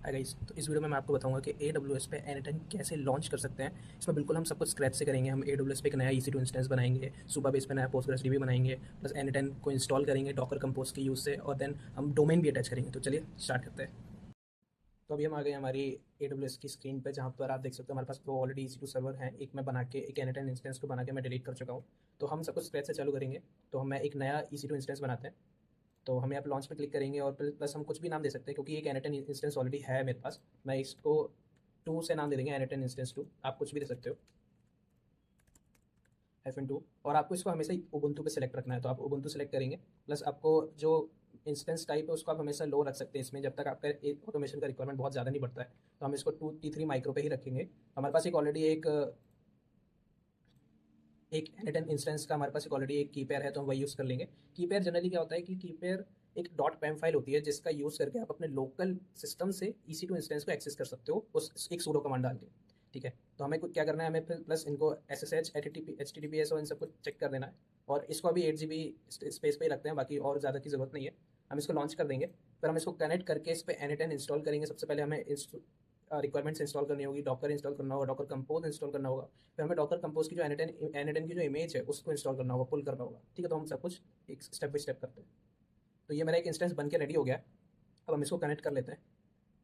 Hi guys, तो इस video में मैं आपको बताऊंगा कि AWS पे एनीटाइम कैसे लॉन्च कर सकते हैं। इसमें बिल्कुल हम सब कुछ स्क्रैच से करेंगे। हम AWS पे एक नया EC2 इंस्टेंस बनाएंगे, सुपाबेस पे नया पोस्टग्रेसडीबी बनाएंगे, प्लस एनीटाइम को इंस्टॉल करेंगे डॉकर कंपोज के यूज़ से, और देन हम डोमेन भी अटैच करेंगे। तो चलिए स्टार्ट करते हैं। तो अभी हम आ गए हमारी AWS की स्क्रीन पे, जहाँ पर आप देख सकते हो हमारे पास दो ऑलरेडी EC2 सर्वर हैं। एक मैं बना के, एक एनीटाइम इंस्टेंस को बना के मैं डिलीट कर चुका हूँ। तो हम सब कुछ स्क्रैच से चालू करेंगे। तो हम एक नया EC2 इंस्टेंस बनाते हैं। तो हम यहाँ पे लॉन्च पे क्लिक करेंगे और प्लस हम कुछ भी नाम दे सकते हैं, क्योंकि एक एनीटाइम इंस्टेंस ऑलरेडी है मेरे पास। मैं इसको 2 से नाम दे देंगे, एनीटाइम इंस्टेंस 2। आप कुछ भी दे सकते हो, -2। और आपको इसको हमेशा उबुंटू पे सेलेक्ट रखना है, तो आप उबुंटू सेलेक्ट करेंगे। प्लस आपको जो इंस्टेंस टाइप है उसको आप हमेशा लो रख सकते हैं इसमें, जब तक आपका ऑटोमेशन का रिक्वायरमेंट बहुत ज़्यादा नहीं बढ़ता है। तो हम इसको 2T3 माइक्रो पे ही रखेंगे। हमारे पास एक ऑलरेडी एक एनीटाइम इंस्टेंस का हमारे पास एक ऑलरेडी एक की पेयर है, तो हम वही यूज़ कर लेंगे। की पेयर जनरली क्या होता है कि की पेयर एक डॉट पैम फाइल होती है, जिसका यूज़ करके आप अपने लोकल सिस्टम से EC2 इंस्टेंस को एक्सेस कर सकते हो, उस एक सूडो कमांड डाल के। ठीक है, तो हमें कुछ क्या करना है, हमें फिर प्लस इनको SSH HTTPS और इन सबको चेक कर देना है। और इसको अभी 8 GB स्पेस पे ही रखते हैं, बाकी और ज़्यादा की ज़रूरत नहीं है। हम इसको लॉन्च कर देंगे। फिर हम इसको कनेक्ट करके इस पर एनीटाइम इंस्टॉल करेंगे। सबसे पहले हमें रिक्वायरमेंट्स इंस्टॉल करनी होगी, डॉकर इंस्टॉल करना होगा, डॉकर कंपोज इंस्टॉल करना होगा। फिर हमें डॉकर कंपोज की जो एनीटाइम की जो इमेज है उसको इंस्टॉल करना होगा, पुल करना होगा। ठीक है, तो हम सब कुछ एक स्टेप बाय स्टेप करते हैं। तो ये मेरा एक इंस्टेंस बन के रेडी हो गया है। अब हम इसको कनेक्ट कर लेते हैं।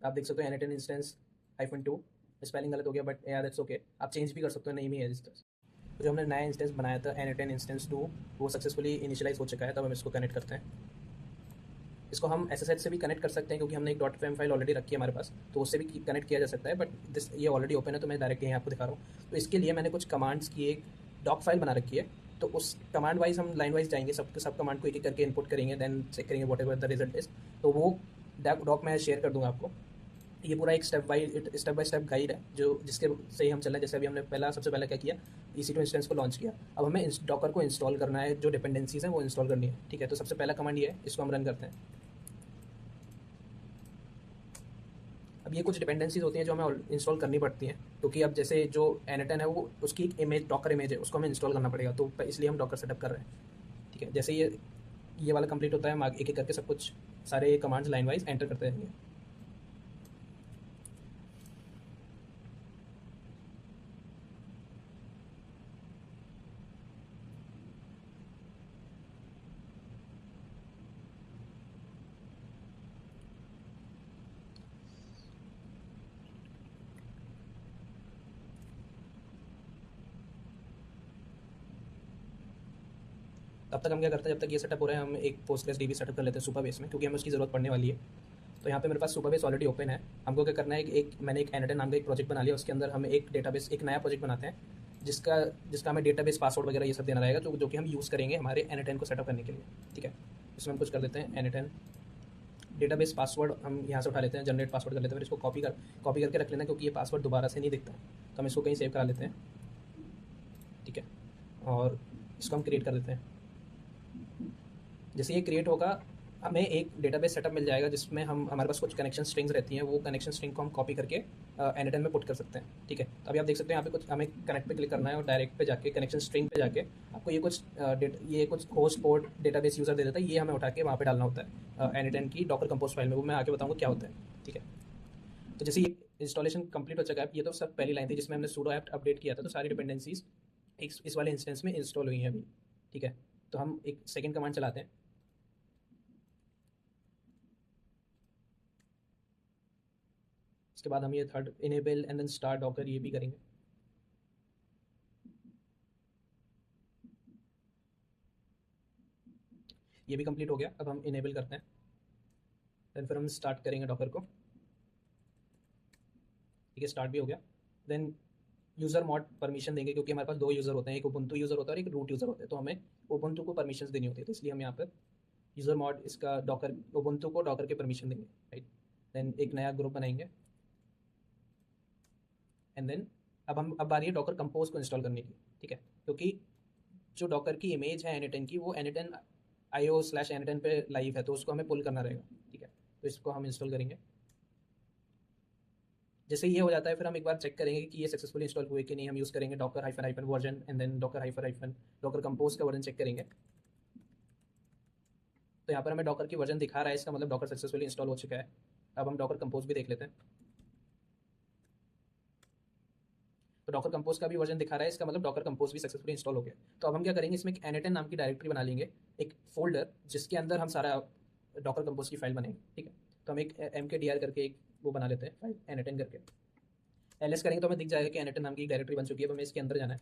आप देख सकते हो एनीटाइम इंस्टेंस -2। स्पेलिंग गलत हो गया, बट यार दैट्स ओके, आप चेंज भी कर सकते हो, नहीं भी है इस तरह से। तो जो हमने नया इंस्टेंस बनाया था एनीटाइम इंस्टेंस 2, वो सक्सेसफुली इनिशियलाइज हो चुका है। तब हम इसको कनेक्ट करते हैं। इसको हम SSH से भी कनेक्ट कर सकते हैं, क्योंकि हमने एक डॉट फैम फाइल ऑलरेडी रखी है हमारे पास, तो उससे भी कनेक्ट किया जा सकता है। बट दिस ये ऑलरेडी ओपन है, तो मैं डायरेक्ट यहीं आपको दिखा रहा हूँ। तो इसके लिए मैंने कुछ कमांड्स की एक डॉक फाइल बना रखी है। तो उस कमांड वाइज हम लाइन वाइज जाएंगे, सब कमांड को एक एक करके इनपुट करेंगे, देन चेक करेंगे what ever the result is. तो वो डॉक मैं शेयर कर दूंगा आपको। ये पूरा एक स्टेप बाय स्टेप गाइड है, जो जिसके से ही हम चल रहे हैं। जैसे अभी हमने सबसे पहले क्या किया, EC2 इंस्टेंस को लॉन्च किया। अब हमें डॉकर को इंस्टॉल करना है, जो डिपेंडेंसीज हैं वो इंस्टॉल करनी है। ठीक है, तो सबसे पहला कमांड ये है, इसको हम रन करते हैं। अब ये कुछ डिपेंडेंसीज होती हैं जो हमें इंस्टॉल करनी पड़ती हैं, क्योंकि अब जैसे जो एनीटाइम है वो उसकी एक इमेज, डॉकर इमेज है, उसको हमें इंस्टॉल करना पड़ेगा। तो इसलिए हम डॉकर सेटअप कर रहे हैं। ठीक है, जैसे ये वाला कंप्लीट होता है, हम एक एक करके सब कुछ सारे कमांड्स लाइन वाइज एंटर करते रहेंगे। तब तक हम क्या करते हैं, जब तक ये सेटअप हो रहा है, हम एक पोस्टग्रेसडीबी सेटअप कर लेते हैं सुपरबेस में, क्योंकि हमें उसकी ज़रूरत पड़ने वाली है। तो यहाँ पे मेरे पास सुपरबेस ऑलरेडी ओपन है। हमको क्या करना है, मैंने एक एनीटाइम नाम का एक प्रोजेक्ट बना लिया। उसके अंदर हम एक डेटाबेस, एक नया प्रोजेक्ट बनाते हैं, जिसका जिसका हमें डेटाबेस पासवर्ड वगैरह ये सब देना रहेगा, जो कि हम यूज़ करेंगे हमारे एनीटाइम को सेटअप करने के लिए। ठीक है, इसमें हम कुछ कर देते हैं, एनीटाइम डेटाबेस पासवर्ड हम यहाँ से उठा लेते हैं, जनरेट पासवर्ड कर लेते हैं। फिर इसको कॉपी करके रख लेना, क्योंकि ये पासवर्ड दोबारा से नहीं दिखता है। तो हम इसको कहीं सेव करा लेते हैं। ठीक है, और इसको हम क्रिएट कर देते हैं। जैसे ये क्रिएट होगा, हमें एक डेटाबेस सेटअप मिल जाएगा, जिसमें हमारे पास कुछ कनेक्शन स्ट्रिंग्स रहती हैं। वो कनेक्शन स्ट्रिंग को हम कॉपी करके एनीटाइम में पुट कर सकते हैं। ठीक है, तो अभी आप देख सकते हैं यहाँ पे कुछ हमें कनेक्ट पे क्लिक करना है, और डायरेक्ट पे जाके कनेक्शन स्ट्रिंग पे जाके आपको ये कुछ होस्ट पोर्ट डेटाबेस यूज़र दे देता है। ये हमें उठा के वहाँ पे डालना होता है एनीटाइम की डॉकर कंपोज फाइल में। वो मैं आगे बताऊँगा क्या होता है। ठीक है, तो जैसे ये इंस्टॉलेशन कंप्लीट हो चुका है। ये तो सब पहली लाइन थी जिसमें हमने सूडो ऐप अपडेट किया था, तो सारी डिपेंडेंसीज इस वाले इंस्टेंस में इंस्टॉल हुई हैं अभी। ठीक है, तो हम एक सेकेंड कमांड चलाते हैं। इसके बाद हम ये third enable and then start docker ये भी करेंगे। ये भी कंप्लीट हो गया। अब हम इनेबल करते हैं, देन फिर हम स्टार्ट करेंगे डॉकर को। ठीक है, स्टार्ट भी हो गया। देन यूज़र मॉड परमिशन देंगे, क्योंकि हमारे पास दो यूज़र होते हैं, एक उबुंटू यूज़र होता है और एक रूट यूज़र होता है। तो हमें उबुंटू को परमिशन देनी होती है, तो इसलिए हम यहाँ पर यूज़र मॉड इसका डॉकर उबुंटू को डॉकर के परमिशन देंगे। राइट, देन एक नया ग्रुप बनाएंगे, एंड देन अब बारी है डॉकर कंपोज को इंस्टॉल करने की। ठीक है, क्योंकि जो डॉकर की इमेज है एनीटाइम की, वो एनीटाइम IO/एनीटाइम पे लाइव है, तो उसको हमें पुल करना रहेगा। ठीक है, तो इसको हम इंस्टॉल करेंगे। जैसे ये हो जाता है, फिर हम एक बार चेक करेंगे कि ये सक्सेसफुली इंस्टॉल हुए कि नहीं। हम यूज़ करेंगे docker -hyphen version, and then docker compose का वर्जन चेक करेंगे। तो यहाँ पर हमें डॉकर की वर्जन दिखा रहा है, इसका मतलब डॉकर सक्सेसफुली इंस्टॉल हो चुका है। अब हम डॉकर कंपोज भी देख लेते हैं। तो डॉकर कंपोज का भी वर्जन दिखा रहा है, इसका मतलब डॉकर कंपोज भी सक्सेसफुली इंस्टॉल हो गया। तो अब हम क्या करेंगे, इसमें एक एनएटन नाम की डायरेक्टरी बना लेंगे, एक फोल्डर जिसके अंदर हम सारा डॉकर कंपोज की फाइल बनाएंगे। ठीक है, तो हम एक mkdir करके एक वो बना लेते हैं फाइल एनएटन करके। ls करेंगे तो हमें दिख जाएगा कि एनएटन नाम की एक डायरेक्टरी बन चुकी है। तो हमें इसके अंदर जाना है,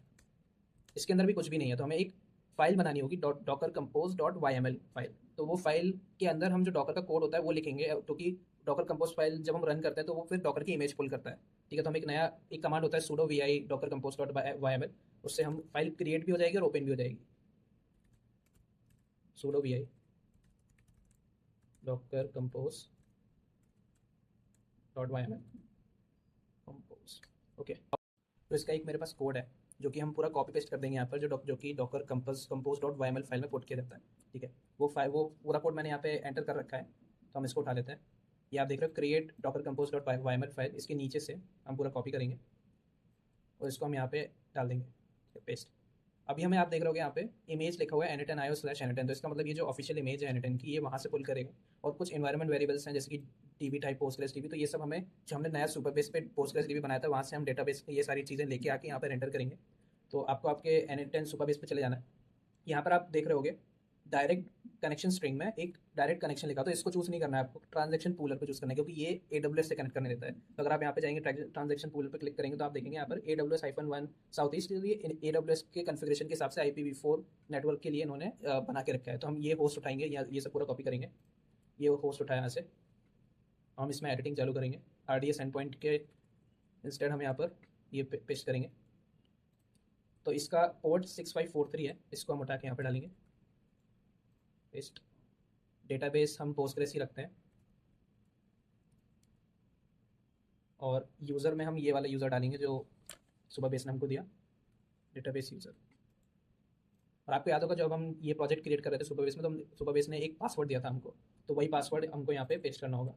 इसके अंदर भी कुछ भी नहीं है, तो हमें एक फाइल बनानी होगी Docker compose dot YML file. तो वो फाइल के अंदर हम जो डॉकर का कोड होता है वो लिखेंगे, क्योंकि डॉकर कंपोज फाइल जब हम रन करते हैं तो वो फिर डॉकर की इमेज पुल करता है। ठीक है, तो हम एक कमांड होता है sudo vi Docker compose dot YML, उससे हम फाइल क्रिएट भी हो जाएगी और ओपन भी हो जाएगी। sudo vi Docker compose dot YML compose. Okay, तो इसका एक मेरे पास कोड है जो कि हम पूरा कॉपी पेस्ट कर देंगे यहाँ पर, जो कि Docker compose dot YML file में पुट किया जाता है। ठीक है, वो पूरा कोड मैंने यहाँ पे एंटर कर रखा है, तो हम इसको उठा लेते हैं। ये आप देख रहे हो create Docker compose dot YML file, इसके नीचे से हम पूरा कॉपी करेंगे और इसको हम यहाँ पे डाल देंगे पेस्ट। अभी हमें आप देख रहे हो यहाँ पे इमेज लिखा हुआ है neten.io/neten, तो इसका मतलब ये जो ऑफिशियल इमेज है neten की, ये वहाँ से पुल करेगा। और कुछ एनवायरमेंट वेरिएबल्स हैं जैसे कि डीबी टाइप पोस्टग्रेस डीबी, तो ये सब हमें जो हमने नया सुपरबेस पे पोस्टग्रेस डीबी बनाया था वहाँ से हम डेटाबेस ये सारी चीज़ें लेके आके यहाँ पे रेंडर करेंगे। तो आपको आपके neten सुपरबेस पे चले जाना है। यहाँ पर आप देख रहे होगे डायरेक्ट कनेक्शन स्ट्रिंग में एक डायरेक्ट कनेक्शन लिखा, तो इसको चूज़ नहीं करना है आपको, ट्रांजेक्शन पूलर को चूज़ करना है, क्योंकि ये AWS से कनेक्ट करने देता है। तो अगर आप यहाँ पे जाएंगे ट्रांजेक्शन पूलर पर क्लिक करेंगे तो आप देखेंगे यहाँ पर AWS-1 साउथ ईस्ट, ये AWS के कन्फिग्रेशन के हिसाब से IPv4 नेटवर्क के लिए इन्होंने बना के रखा है। तो हम ये होस्ट उठाएंगे, ये सब पूरा कॉपी करेंगे, ये होस्ट उठाया यहाँ से, हम इसमें एडिटिंग चालू करेंगे। RDS एंड पॉइंट के इंस्टेड हम यहाँ पर ये पेस्ट करेंगे। तो इसका पोर्ट 6543 है, इसको हम उठा के यहाँ पर डालेंगे पेस्ट। डेटाबेस हम पोस्टग्रेस ही रखते हैं, और यूज़र में हम ये वाला यूज़र डालेंगे जो सुपरबेस ने हमको दिया, डेटाबेस यूज़र। और आपको याद होगा जब हम ये प्रोजेक्ट क्रिएट कर रहे थे सुपरबेस में, तो हम सुपरबेस ने एक पासवर्ड दिया था हमको, तो वही पासवर्ड हमको यहाँ पे पेस्ट करना होगा।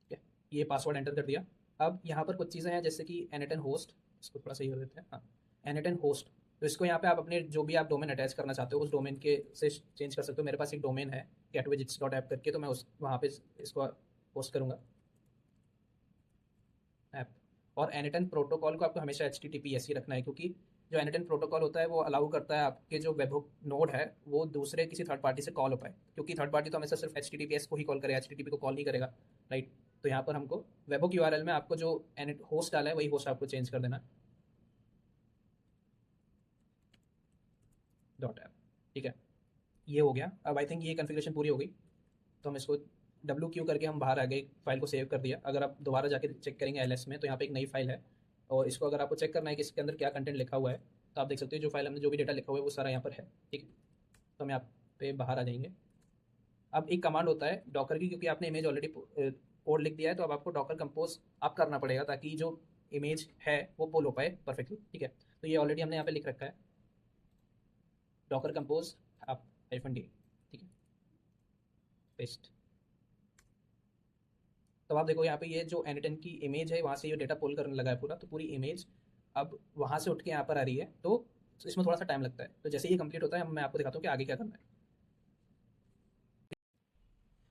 ठीक है, ये पासवर्ड एंटर कर दिया। अब यहाँ पर कुछ चीज़ें हैं जैसे कि एनएटन होस्ट, इसको थोड़ा सही कर देते हैं, हाँ एनएटन होस्ट। तो इसको यहाँ पे आप अपने जो भी आप डोमेन अटैच करना चाहते हो उस डोमेन के से चेंज कर सकते हो। मेरे पास एक डोमेन है getWidgets.app करके, तो मैं उस वहाँ पे इसको होस्ट करूँगा ऐप। और एनएटन प्रोटोकॉल को आपको हमेशा HTTPS ही रखना है, क्योंकि जो एनएटन प्रोटोकॉल होता है वो अलाउ करता है आपके जो वेबहुक नोड है वो दूसरे किसी थर्ड पार्टी से कॉल हो पाए, क्योंकि थर्ड पार्टी तो हमेशा सिर्फ HTTPS को ही कॉल करेगा, HTTP को कॉल नहीं करेगा, राइट। तो यहाँ पर हमको वेबहुक URL में आपको जो एनएट होस्ट डाला है वही होस्ट आपको चेंज कर देना .app। ठीक है, ये हो गया। अब आई थिंक ये कन्फिग्रेशन पूरी हो गई, तो हम इसको WQ करके हम बाहर आ गए, फाइल को सेव कर दिया। अगर आप दोबारा जाके चेक करेंगे LS में तो यहाँ पे एक नई फाइल है, और इसको अगर आपको चेक करना है कि इसके अंदर क्या कंटेंट लिखा हुआ है तो आप देख सकते हो जो फाइल हमने जो भी डेटा लिखा हुआ है वो सारा यहाँ पर है। ठीक है, तो हम यहाँ पे बाहर आ जाएंगे। अब एक कमांड होता है डॉकर की, क्योंकि आपने इमेज ऑलरेडी कोड लिख दिया है, तो अब आपको डॉकर कंपोज आप करना पड़ेगा ताकि जो इमेज है वो पुल हो पाए परफेक्टली। ठीक है, तो ये ऑलरेडी हमने यहाँ पे लिख रखा है डॉकर कंपोज आप -d। ठीक है, पेस्ट। तो आप देखो यहाँ पे ये जो एनएटन की इमेज है वहाँ से ये डेटा पुल करने लगा है पूरा, तो पूरी इमेज अब वहाँ से उठ के यहाँ पर आ रही है। तो इसमें थोड़ा सा टाइम लगता है, तो जैसे ये कंप्लीट होता है मैं आपको दिखाता हूँ कि आगे क्या करना है।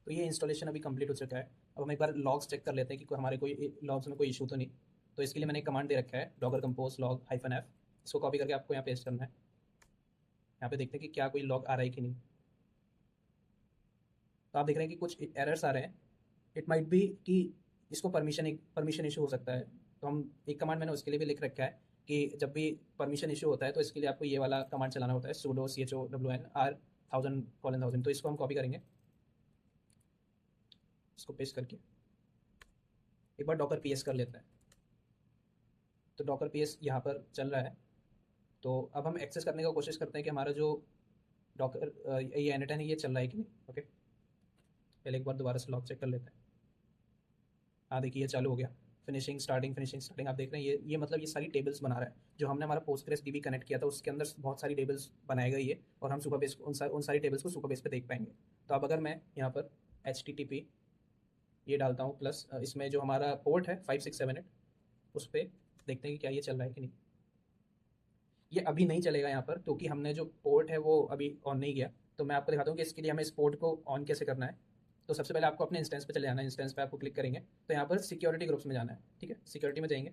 तो ये इंस्टॉलेशन अभी कंप्लीट हो चुका है। अब हम एक बार लॉग्स चेक कर लेते हैं कि हमारे कोई लॉग्स में कोई इशू तो नहीं। तो इसके लिए मैंने एक कमांड दे रखा है डॉकर कंपोज लॉग -f, इसको कॉपी करके आपको यहाँ पेस्ट करना है। यहाँ पे देखते हैं कि क्या कोई लॉग आ रहा है कि नहीं। तो आप देख रहे हैं कि कुछ एरर्स आ रहे हैं, इट माइट बी कि इसको परमिशन इशू हो सकता है। तो हम एक कमांड मैंने उसके लिए भी लिख रखा है कि जब भी परमिशन इशू होता है तो इसके लिए आपको ये वाला कमांड चलाना होता है sudo chown r 1000:1000। तो इसको हम कॉपी करेंगे, इसको पेस्ट करके एक बार डॉकर PS कर लेते हैं। तो डॉकर PS यहाँ पर चल रहा है। तो अब हम एक्सेस करने का कोशिश करते हैं कि हमारा जो डॉकर ये एनएटन है ये चल रहा है कि नहीं। ओके, पहले एक बार दोबारा से लॉग चेक कर लेते हैं। हाँ देखिए ये चालू हो गया, फिनिशिंग स्टार्टिंग आप देख रहे हैं। ये मतलब ये सारी टेबल्स बना रहा है, जो हमने हमारा पोस्टग्रेस DB कनेक्ट किया था उसके अंदर बहुत सारी टेबल्स बनाए गई है, और हम सुपरबेस उन सारी टेबल्स को सुपरबेस पे देख पाएंगे। तो अब अगर मैं यहाँ पर HTTP ये डालता हूँ प्लस इसमें जो हमारा पोर्ट है 5678, उस पर देखते हैं कि क्या ये चल रहा है कि नहीं। ये अभी नहीं चलेगा यहाँ पर, क्योंकि हमने जो पोर्ट है वो अभी ऑन नहीं किया। तो मैं आपको दिखाता हूँ कि इसके लिए हमें इस पोर्ट को ऑन कैसे करना है। तो सबसे पहले आपको अपने इंस्टेंस पे चले जाना है, इंस्टेंस पे आपको क्लिक करेंगे तो यहाँ पर सिक्योरिटी ग्रुप्स में जाना है, ठीक है, सिक्योरिटी में जाएंगे।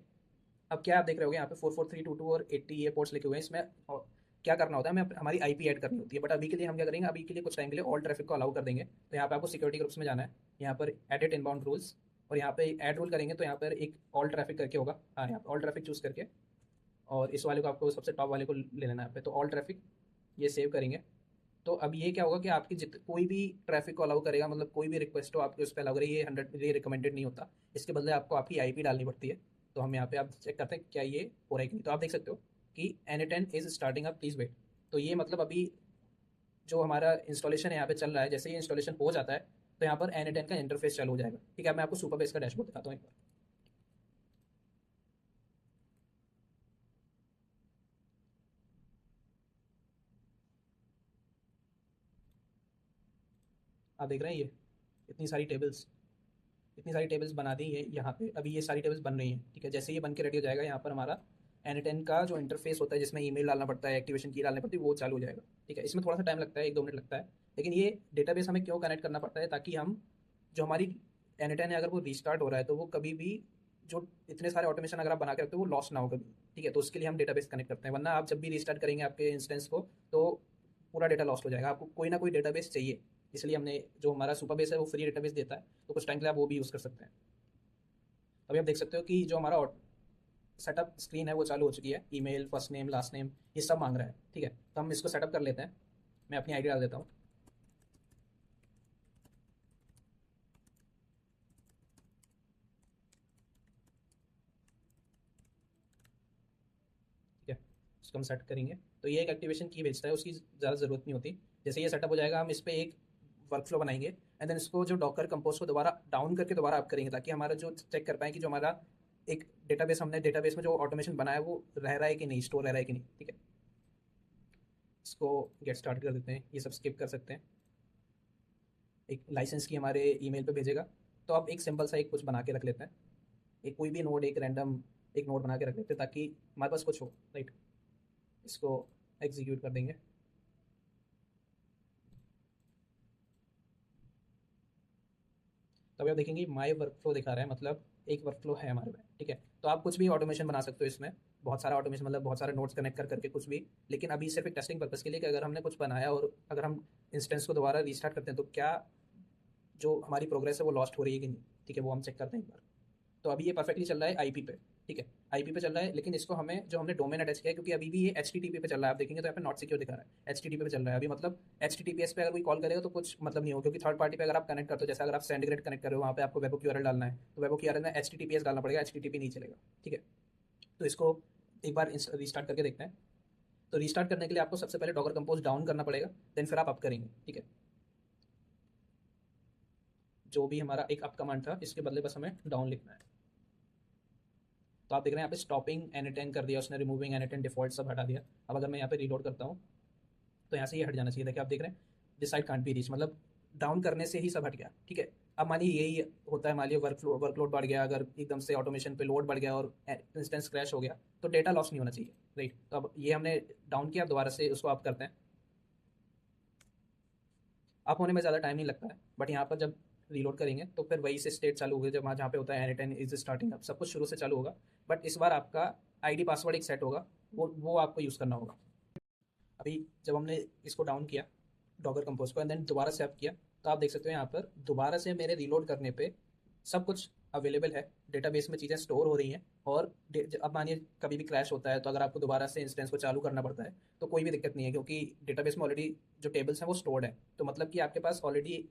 अब क्या आप देख रहे होगे यहाँ पे 44322 और 80 ये पोर्ट्स लिखे हुए हैं। इसमें क्या करना होता है, हमें हमारी आईपी ऐड करनी होती है, बट अभी के लिए हम क्या करेंगे, अभी के लिए कुछ टाइम के लिए ऑल ट्रैफिक को अलाउ कर देंगे। तो यहाँ पे आपको सिक्योरिटी ग्रुप्स में जाना है, यहाँ पर एडिट इनबाउंड रूल्स, और यहाँ पे ऐड रूल करेंगे तो यहाँ पर एक ऑल ट्रैफिक करके होगा, हाँ यहाँ ऑल ट्रैफिक चूज़ करके, और इस वाले को आपको सबसे टॉप वाले को ले लेना है यहाँ पे, तो ऑल ट्रैफिक ये सेव करेंगे। तो अब ये क्या होगा कि आपकी जित कोई भी ट्रैफिक को अलाउ करेगा, मतलब कोई भी रिक्वेस्ट हो आपके उस पर अलाउ करेगी, ये 100 ये रिकमेंडेड नहीं होता। इसके बदले आपको आपकी आईपी डालनी पड़ती है। तो हम यहाँ पे आप चेक करते हैं क्या ये हो रहा है कि नहीं। तो आप देख सकते हो कि N10 is starting up, please wait. तो ये मतलब अभी जो हमारा इंस्टॉलेशन है यहाँ पे चल रहा है, जैसे ही इंस्टॉलेशन हो जाता है तो यहाँ पर N10 का इंटरफेस चालू हो जाएगा। ठीक है, मैं आपको सुपरबेस का डैशबोर्ड दिखाता हूँ एक बार। आप देख रहे हैं ये इतनी सारी टेबल्स, इतनी सारी टेबल्स बना दी है यहाँ पे, अभी ये सारी टेबल्स बन रही हैं। ठीक है, जैसे ये बन के रेडी हो जाएगा, यहाँ पर हमारा N10 का जो इंटरफेस होता है जिसमें ईमेल डालना पड़ता है, एक्टिवेशन की डालनी पड़ती है, वो चालू हो जाएगा। ठीक है, इसमें थोड़ा सा टाइम लगता है, 1-2 मिनट लगता है, लेकिन ये डेटाबेस हमें क्यों कनेक्ट करना पड़ता है, ताकि हम जो हमारी N10 है अगर वो रीस्टार्ट हो रहा है तो वो कभी भी जो इतने सारे ऑटोमेशन अगर आप बना के रखते हो वो लॉस ना हो कभी। ठीक है, तो उसके लिए हम डेटाबेस कनेक्ट करते हैं, वरना आप जब भी रीस्टार्ट करेंगे आपके इंस्टेंस को तो पूरा डेटा लॉस्ट हो जाएगा। आपको कोई ना कोई डेटाबेस चाहिए, इसलिए हमने जो हमारा सुपरबेस है वो फ्री डेटाबेस देता है, तो कुछ टाइम के लिए आप वो भी यूज़ कर सकते हैं। अभी आप देख सकते हो कि जो हमारा सेटअप स्क्रीन है वो चालू हो चुकी है, email, first name, last name, ये सब मांग रहा है। ठीक है, तो हम इसको सेटअप कर लेते हैं। मैं अपनी आईडी डाल देता हूँ। ठीक है, उसको हम सेट करेंगे तो ये एक एक्टिवेशन की भेजता है, उसकी ज़्यादा ज़रूरत नहीं होती। जैसे ये सेटअप हो जाएगा हम इस पर एक वर्क फ्लो बनाएंगे, एंड देन इसको जो डॉकर कंपोज को दोबारा डाउन करके दोबारा अप करेंगे, ताकि हमारा जो चेक कर पाए कि जो हमारा एक डेटाबेस, हमने डेटाबेस में जो ऑटोमेशन बनाया है वो रह रहा है कि नहीं, स्टोर रह रहा है कि नहीं। ठीक है, इसको गेट स्टार्ट कर देते हैं, ये सब स्किप कर सकते हैं। एक लाइसेंस की हमारे ईमेल पे भेजेगा, तो आप एक सिंपल सा एक कुछ बना के रख लेते हैं, एक कोई भी नोड, एक रैंडम एक नोड बना के रख लेते हैं ताकि हमारे पास कुछ हो, राइट। इसको एग्जीक्यूट कर देंगे। तभी आप देखेंगे माई वर्क फ्लो दिखा रहा है, मतलब एक वर्क फ्लो है हमारे में। ठीक है, तो आप कुछ भी ऑटोमेशन बना सकते हो इसमें, बहुत सारा ऑटोमेशन, मतलब बहुत सारे नोट्स कनेक्ट कर करके कुछ भी। लेकिन अभी सिर्फ एक टेस्टिंग पर्पज़ के लिए कि अगर हमने कुछ बनाया और अगर हम इंस्टेंस को दोबारा रीस्टार्ट करते हैं तो क्या जो हमारी प्रोग्रेस है वो लॉस्ट हो रही है कि नहीं। ठीक है, वो हम चेक करते हैं एक बार। तो अभी ये परफेक्टली चल रहा है आईपी पे। ठीक है, आईपी पे चल रहा है, लेकिन इसको हमें जो हमने डोमेन अटैच किया है, क्योंकि अभी भी ये HTTP पे चल रहा है, आप देखेंगे तो यहाँ पे नॉट सिक्योर दिखा रहा है, HTTP पे चल रहा है अभी, मतलब HTTPS पे अगर कोई कॉल करेगा तो कुछ मतलब नहीं होगा, क्योंकि थर्ड पार्टी पे अगर आप कनेक्ट करते हो, जैसे अगर आप सेंडग्रेड कनेक्ट कर रहे हो, वहाँ पे आपको वेबो क्यूआरएल डालना है, तो वेबो क्यूआरएल में HTTPS डालना पड़ेगा, HTTP नहीं चलेगा। ठीक है, तो इसको एक बार रीस्टार्ट करके देखते हैं। तो रीस्टार्ट करने के लिए आपको सबसे पहले डॉकर कंपोज डाउन करना पड़ेगा, देन फिर आप अप करेंगे। ठीक है, जो भी हमारा एक अप कमांड था इसके बदले बस हमें डाउन लिखना है। तो आप देख रहे हैं यहाँ पे स्टॉपिंग N10 कर दिया उसने, रिमूविंग N10 डिफॉल्ट सब हटा दिया। अब अगर मैं यहाँ पे रीलोड करता हूँ तो यहाँ से ये हट जाना चाहिए। देखिए आप देख रहे हैं this side can't be reach, मतलब डाउन करने से ही सब हट गया। ठीक है, अब मानिए यही होता है, मानिए वर्कलोड बढ़ गया, अगर एकदम से ऑटोमेशन पे लोड बढ़ गया और इंस्टेंस क्रैश हो गया तो डेटा लॉस नहीं होना चाहिए, राइट। तो अब ये हमने डाउन किया, अब दोबारा से उसको अप करते हैं। अप होने में ज़्यादा टाइम नहीं लगता है, बट यहाँ पर जब रीलोड करेंगे तो फिर वही से स्टेट चालू होगी, जब वहाँ जहाँ पे होता है N10 इज स्टार्टिंग अप, सब कुछ शुरू से चालू होगा। बट इस बार आपका आईडी पासवर्ड एक सेट होगा, वो आपको यूज़ करना होगा। अभी जब हमने इसको डाउन किया डॉगर कंपोज को, एंड देन दोबारा से अप किया, तो आप देख सकते हो यहाँ पर दोबारा से मेरे रीलोड करने पे सब कुछ अवेलेबल है, डेटाबेस में चीज़ें स्टोर हो रही हैं। और अब मानिए कभी भी क्रैश होता है तो अगर आपको दोबारा से इंस्टेंस को चालू करना पड़ता है तो कोई भी दिक्कत नहीं है, क्योंकि डेटाबेस में ऑलरेडी जो टेबल्स हैं वो स्टोर्ड है। तो मतलब कि आपके पास ऑलरेडी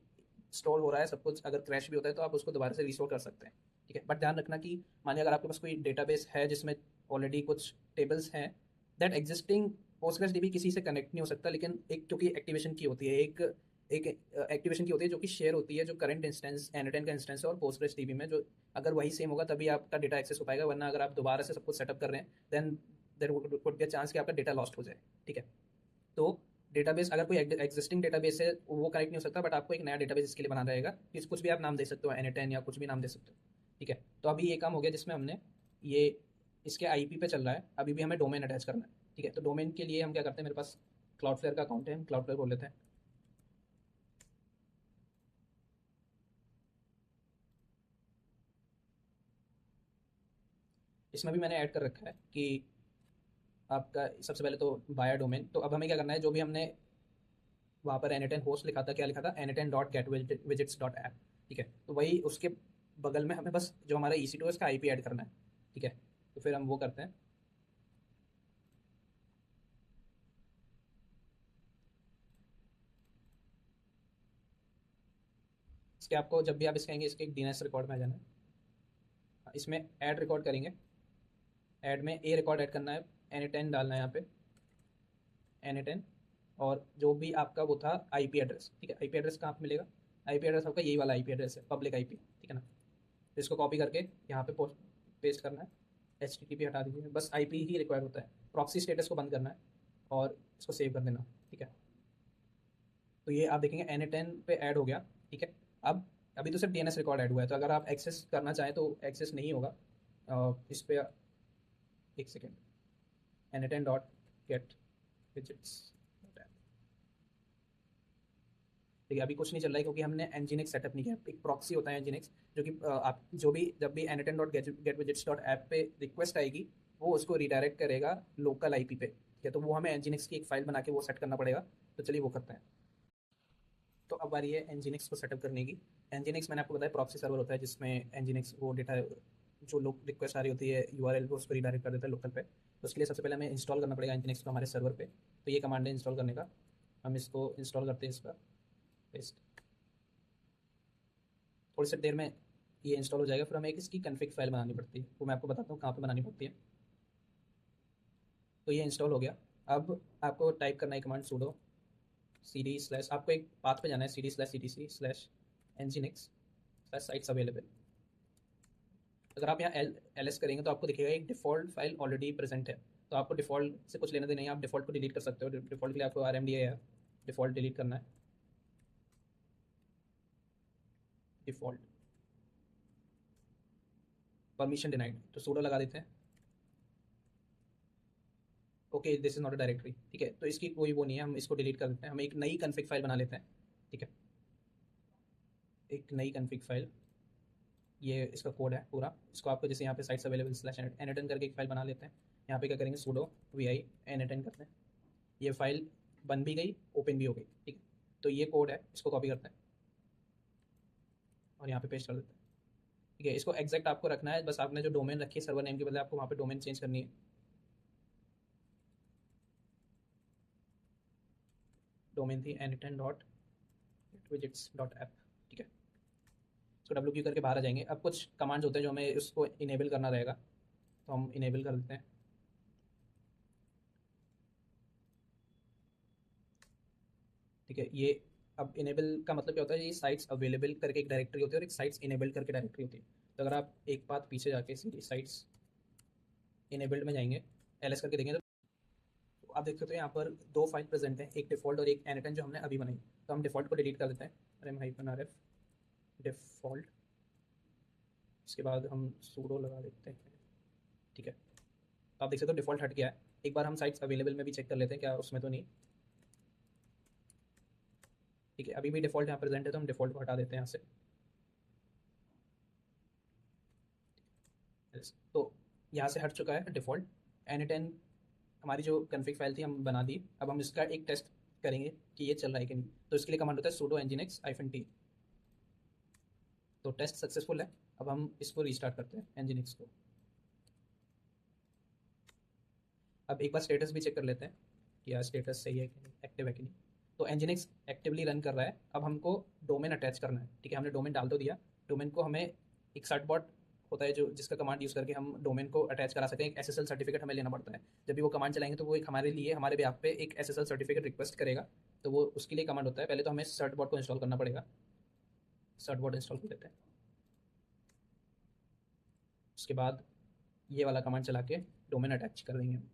स्टोर हो रहा है सब कुछ, अगर क्रैश भी होता है तो आप उसको दोबारा से रिस्टोर कर सकते हैं। ठीक है, बट ध्यान रखना कि मानिए अगर आपके पास कोई डेटाबेस है जिसमें ऑलरेडी कुछ टेबल्स हैं, दैट एग्जिस्टिंग पोस्टग्रेस डीबी किसी से कनेक्ट नहीं हो सकता, लेकिन एक क्योंकि एक्टिवेशन की होती है, एक एक्टिवेशन की होती है जो कि शेयर होती है, जो करंट इंस्टेंस N10 का इंस्टेंस है और पोस्टग्रेस डीबी में, जो अगर वही सेम होगा तभी आपका डेटा एक्सेस हो पाएगा, वरना अगर आप दोबारा से सब कुछ सेटअप कर रहे हैं then there would be a chance कि आपका डेटा लॉस्ट हो जाए। ठीक है, तो डेटाबेस अगर कोई एग्जिस्टिंग डेटाबेस है वो कनेक्ट नहीं हो सकता, बट आपको एक नया डेटाबेस इसके लिए बनाना रहेगा, इस कुछ भी आप नाम दे सकते हो, N10 या कुछ भी नाम दे सकते हो। ठीक है, तो अभी ये काम हो गया जिसमें हमने ये इसके आईपी पे चल रहा है, अभी भी हमें डोमेन अटैच करना है। ठीक है, तो डोमेन के लिए हम क्या करते हैं, मेरे पास क्लाउडफ्लेयर का अकाउंट है, हम क्लाउडफ्लेयर खोल लेते हैं। इसमें भी मैंने ऐड कर रखा है कि आपका सबसे पहले तो बाया डोमेन। तो अब हमें क्या करना है, जो भी हमने वहाँ पर एन होस्ट लिखा था, क्या लिखा था, n10.getWidgets.app। ठीक है, तो वही उसके बगल में हमें बस जो हमारा EC2 है उसका IP ऐड करना है। ठीक है, तो फिर हम वो करते हैं। इसके आपको जब भी आप इसके आएंगे, इसके एक DNS रिकॉर्ड में आ जाना है। इसमें ऐड रिकॉर्ड करेंगे, ऐड में ए रिकॉर्ड ऐड करना है, n10 डालना है यहाँ पे, n10। और जो भी आपका वो था IP एड्रेस, ठीक है, IP एड्रेस कहाँ पे मिलेगा, IP एड्रेस आपका यही वाला IP एड्रेस है, पब्लिक IP, ठीक है ना। तो इसको कॉपी करके यहाँ पे पेस्ट करना है। HTTP हटा दीजिए, बस IP ही रिक्वायर होता है। प्रॉक्सी स्टेटस को बंद करना है और इसको सेव कर देना। ठीक है, तो ये आप देखेंगे n10 पे ऐड हो गया। ठीक है, अब अभी तो सिर्फ DNS रिकॉर्ड ऐड हुआ है, तो अगर आप एक्सेस करना चाहें तो एक्सेस नहीं होगा। इस पे एक सेकेंड, n10.get widgets। ठीक है, अभी कुछ नहीं चल रहा है क्योंकि हमने nginx सेटअप नहीं किया। एक प्रॉक्सी होता है nginx, जो कि आप जो भी जब भी n10.getwidgets.app पे रिक्वेस्ट आएगी, वो उसको रिडायरेक्ट करेगा लोकल IP पे। ठीक है, तो वो हमें nginx की एक फाइल बना के वो सेट करना पड़ेगा। तो चलिए वो करते हैं। तो अब बारी है nginx को सेटअप करने की। nginx मैंने आपको बताया प्रॉक्सी सर्वर होता है, जिसमें nginx वो डेटा जो लोग रिक्वेस्ट आ रही होती है URL पे, उसको रिडायरेक्ट कर देता है लोकल पे। तो उसके लिए सबसे पहले हमें इंस्टॉल करना पड़ेगा nginx को हमारे सर्वर पे। तो ये कमांड है इंस्टॉल करने का। हम इसको इंस्टॉल करते हैं, इस पर पेस्ट। थोड़ी सी देर में ये इंस्टॉल हो जाएगा। फिर हमें एक इसकी कन्फिग फाइल बनानी पड़ती है, वो मैं आपको बताता हूँ कहाँ पे बनानी पड़ती है। तो ये इंस्टॉल हो गया। अब आपको टाइप करना है कमांड sudo cd स्लैश, आपको एक पाथ पे जाना है, cd/etc/nginx/sites available। अगर आप यहाँ ls करेंगे तो आपको दिखेगा एक डिफ़ॉल्ट फाइल ऑलरेडी प्रेजेंट है। तो आपको डिफ़ॉल्ट से कुछ लेना देना नहीं है, आप डिफ़ॉल्ट को डिलीट कर सकते हो। डिफ़ॉल्ट के लिए आपको RMDA है, डिफ़ॉल्ट डिलीट करना है। डिफ़ॉल्ट परमिशन डिनाइड, तो sudo लगा देते हैं। Okay, this is not a directory. ठीक है, तो इसकी कोई वो नहीं है, हम इसको डिलीट कर देते हैं। हम एक नई कन्फिग फाइल बना लेते हैं। ठीक है, एक नई कन्फिग फाइल, ये इसका कोड है पूरा। इसको आपको जैसे यहाँ पे साइट्स अवेलेबल स्लैश n10 करके एक फाइल बना लेते हैं। यहाँ पे क्या करेंगे, sudo vi n10 करते हैं। ये फाइल बन भी गई, ओपन भी हो गई। ठीक है, तो ये कोड है, इसको कॉपी करते हैं और यहाँ पे पेस्ट कर देते हैं। ठीक है, इसको एग्जैक्ट आपको रखना है, बस आपने जो डोमेन रखी है सर्वर नेम के बदले आपको वहाँ पे डोमेन चेंज करनी है। डोमेन थी n10.widgets.app। ठीक है, इसको WQ करके बाहर आ जाएंगे। अब कुछ कमांड्स होते हैं जो हमें उसको इनेबल करना रहेगा, तो हम इनेबल कर देते हैं। ठीक है, ये अब इनेबल का मतलब क्या होता है, ये साइट्स अवेलेबल करके एक डायरेक्टरी होती है और एक साइट्स इनेबल करके डायरेक्टरी होती है। तो अगर आप एक बात पीछे जाके सीधी साइट्स इनेबल्ड में जाएंगे, LS करके देखेंगे, तो आप देख सकते हो यहाँ पर दो फाइल प्रेजेंट हैं, एक डिफ़ॉल्ट और एक n10 जो हमने अभी बनाई। तो हम डिफ़ॉल्ट को डिलीट कर देते हैं, rm-rf डिफ़ॉल्ट। इसके बाद हम sudo लगा देते हैं। ठीक है, तो आप देख सकते हो डिफ़ॉल्ट हट गया है। एक बार हम साइट्स अवेलेबल में भी चेक कर लेते हैं क्या उसमें तो नहीं। ठीक है, अभी भी डिफ़ॉल्ट यहाँ प्रेजेंट है, तो हम डिफ़ॉल्ट को हटा देते हैं यहाँ से। Yes, तो यहाँ से हट चुका है डिफ़ॉल्ट। n10 हमारी जो कन्फिग फाइल थी हम बना दी। अब हम इसका एक टेस्ट करेंगे कि ये चल रहा है कि नहीं। तो इसके लिए कमांड होता है sudo nginx-t। तो टेस्ट सक्सेसफुल है। अब हम इसको रीस्टार्ट करते हैं nginx को। अब एक बार स्टेटस भी चेक कर लेते हैं कि यार स्टेटस सही है कि नहीं, एक्टिव है कि नहीं। तो nginx एक्टिवली रन कर रहा है। अब हमको डोमेन अटैच करना है। ठीक है, हमने डोमेन डाल तो दिया। डोमेन को हमें एक सर्टबॉट होता है जो जिसका कमांड यूज़ करके हम डोमेन को अटैच करा सकते हैं। एक SSL सर्टिफिकेट हमें लेना पड़ता है। जब भी वो कमांड चलाएंगे तो वो एक हमारे लिए हमारे बेहाफ पे एक SSL सर्टिफिकेट रिक्वेस्ट करेगा। तो वो उसके लिए कमांड होता है, पहले तो हमें सर्टबॉट को इंस्टॉल करना पड़ेगा। सर्टबॉट इंस्टॉल कर देते हैं। उसके बाद ये वाला कमांड चला के डोमेन अटैच कर देंगे हम।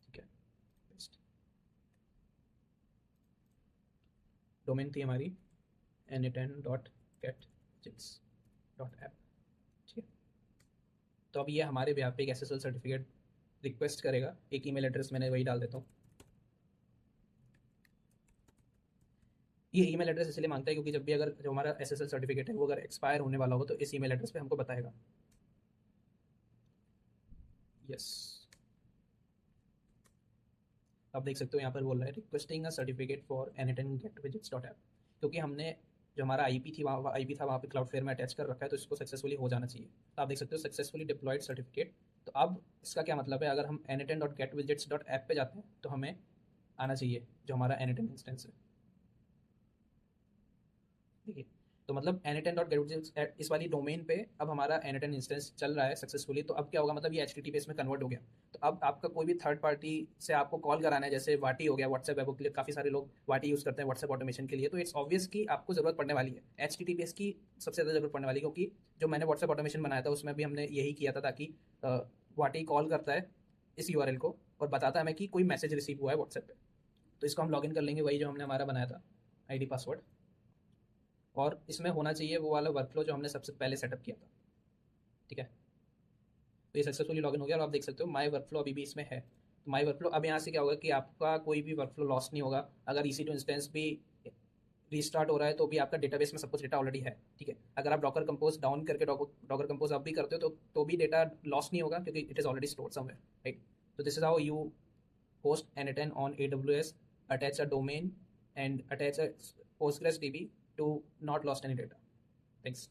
ठीक है, डोमेन थी हमारी n10.getjits.app। ठीक है, तो अब ये हमारे भी यहाँ पे एक SSL सर्टिफिकेट रिक्वेस्ट करेगा। एक ईमेल एड्रेस मैंने वही डाल देता हूँ। ये ईमेल एड्रेस इसलिए मांगता है क्योंकि जब भी अगर जो हमारा SSL सर्टिफिकेट है वो अगर एक्सपायर होने वाला हो तो इस ईमेल एड्रेस पे हमको बताएगा। यस, आप देख सकते हो यहाँ पर बोल रहा है requesting a certificate for Aniton gate visits dot app, क्योंकि हमने जो हमारा आईपी थी वहाँ आईपी था वहाँ पे क्लाउडफ्लेयर में अटैच कर रखा है, तो इसको सक्सेसफुली हो जाना चाहिए। तो आप देख सकते हो सक्सेसफुली डिप्लॉयड सर्टिफिकेट। तो अब इसका क्या मतलब है, अगर हम Aniton dot gate visits dot app पे जाते हैं तो हमें आना चाहिए जो हमारा एनिटन इंस्टेंस है। देखिए, तो मतलब एनिटन डॉट गेट इस वाली डोमेन पे अब हमारा एनिटन इंस्टेंस चल रहा है सक्सेसफुली। तो अब क्या होगा, मतलब ये HTTPS में कन्वर्ट हो गया। तो अब आपका कोई भी थर्ड पार्टी से आपको कॉल कराना है, जैसे वाटी हो गया, व्हाट्सएप वेब के लिए काफ़ी सारे लोग वाटी यूज़ करते हैं व्हाट्सएप ऑटोमेशन के लिए, तो इट्स ऑब्वियस कि आपको ज़रूरत पड़ने वाली है HTTPS की, सबसे ज़्यादा ज़रूरत पड़ने वाली है, क्योंकि जो मैंने व्हाट्सएप ऑटोमेशन बनाया था उसमें भी हमने यही किया था, ताकि वाटी कॉल करता है इस URL को और बताता है हमें कि कोई मैसेज रिसीव हुआ है व्हाट्सएप पे। तो इसको हम लॉगिन कर लेंगे वही जो हमने हमारा बनाया था ID पासवर्ड, और इसमें होना चाहिए वो वाला वर्कफ्लो जो हमने सबसे पहले सेटअप किया था। ठीक है, तो ये सक्सेसफुली लॉगिन हो गया और आप देख सकते हो माई वर्कफ्लो अभी भी इसमें है। तो माई वर्कफ्लो अब यहाँ से क्या होगा कि आपका कोई भी वर्कफ्लो लॉस नहीं होगा। अगर EC2 इंस्टेंस भी रीस्टार्ट हो रहा है तो भी आपका डेटाबेस में सब कुछ डेटा ऑलरेडी है। ठीक है, अगर आप डॉकर कंपोज डाउन करके डॉकर कंपोज अब भी करते हो तो भी डेटा लॉस नहीं होगा, क्योंकि it is already stored somewhere, right. तो this is how you host N10 on AWS, attach a domain and attach a PostgreSDB to not lost any data. Thanks.